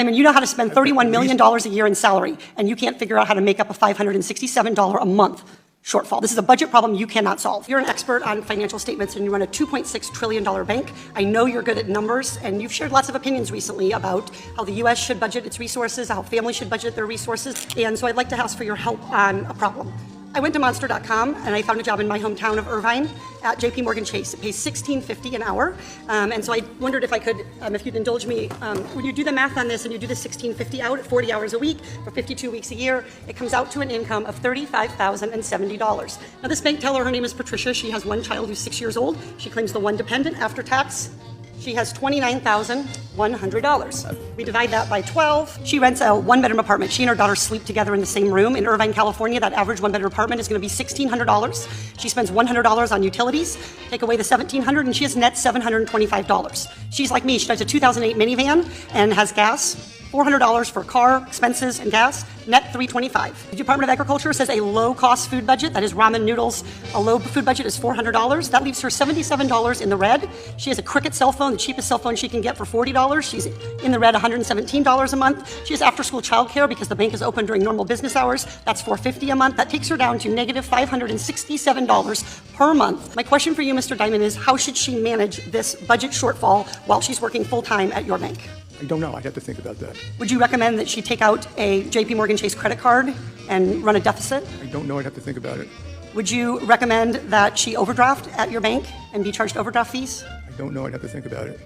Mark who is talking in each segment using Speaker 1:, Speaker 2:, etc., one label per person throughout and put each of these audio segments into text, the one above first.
Speaker 1: I mean, you know how to spend $31 million a year in salary, and you can't figure out how to make up a $567 a month shortfall. This is a budget problem you cannot solve. You're an expert on financial statements, and you run a $2.6 trillion bank. I know you're good at numbers, and you've shared lots of opinions recently about how the U.S. should budget its resources, how families should budget their resources, and so I'd like to ask for your help on a problem. I went to Monster.com and I found a job in my hometown of Irvine at JP Morgan Chase. It pays $16.50 an hour, and so I wondered if I could, if you'd indulge me, when you do the math on this and you do the $16.50 out at 40 hours a week for 52 weeks a year, it comes out to an income of $35,070. Now this bank teller, her name is Patricia. She has one child who's 6 years old. She claims the one dependent after tax. She has $29,100. We divide that by 12. She rents a one-bedroom apartment. She and her daughter sleep together in the same room. In Irvine, California, that average one-bedroom apartment is going to be $1,600. She spends $100 on utilities. Take away the $1,700, and she has net $725. She's like me. She drives a 2008 minivan and has gas. $400 for car, expenses, and gas, net $325. The Department of Agriculture says a low-cost food budget, that is ramen noodles, a low food budget is $400. That leaves her $77 in the red. She has a Cricket cell phone, the cheapest cell phone she can get for $40. She's in the red $117 a month. She has after-school childcare because the bank is open during normal business hours. That's $450 a month. That takes her down to negative $567 per month. My question for you, Mr. Dimon, is how should she manage this budget shortfall while she's working full-time at your bank?
Speaker 2: I don't know. I'd have to think about that.
Speaker 1: Would you recommend that she take out a JP Morgan Chase credit card and run a deficit?
Speaker 2: I don't know. I'd have to think about it.
Speaker 1: Would you recommend that she overdraft at your bank and be charged overdraft fees?
Speaker 2: I don't know. I'd have to think about it.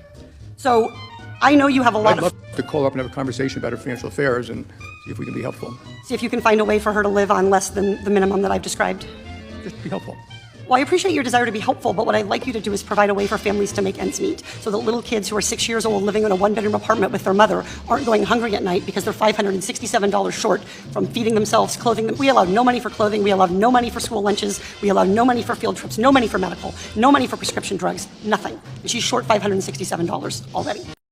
Speaker 1: So I know you have a lot
Speaker 2: I'd love to call up and have a conversation about her financial affairs and see if we can be helpful.
Speaker 1: See if you can find a way for her to live on less than the minimum that I've described.
Speaker 2: Just be helpful.
Speaker 1: Well, I appreciate your desire to be helpful, but what I'd like you to do is provide a way for families to make ends meet so that little kids who are 6 years old living in a one-bedroom apartment with their mother aren't going hungry at night because they're $567 short from feeding themselves, clothing them. We allow no money for clothing. We allow no money for school lunches. We allow no money for field trips, no money for medical, no money for prescription drugs, nothing. And she's short $567 already.